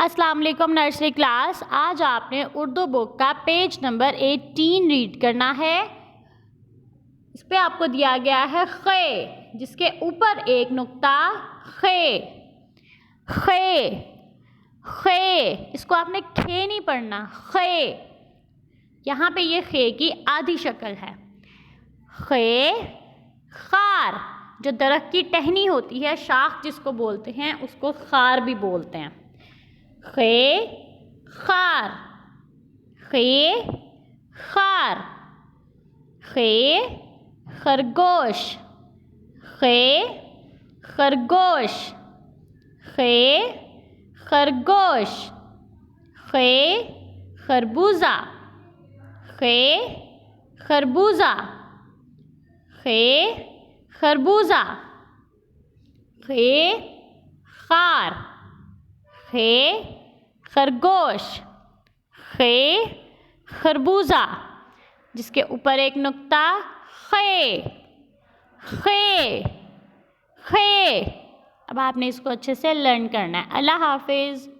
अस्सलाम वालेकुम nursery class. आज आपने उर्दू बुक का पेज नंबर 18 रीड करना है। इस पे आपको दिया गया है खे, जिसके ऊपर एक नुक्ता खे। खे खे, इसको आपने खे नहीं पढ़ना, खे। यहाँ पे ये खे की आधी शक्ल है। खे खार, जो दरख्त की टहनी होती है, शाख जिसको बोलते हैं, उसको खार भी बोलते हैं। खे खार, खे खार। खे खरगोश, खे खरगोश, खे खरगोश। खे खरबूजा, खे खरबूजा, खे खरबूजा। खे खार, खे खरगोश, खे खरबूजा, जिसके ऊपर एक नुक्ता खे। खे खे। अब आपने इसको अच्छे से लर्न करना है। अल्लाह हाफिज़।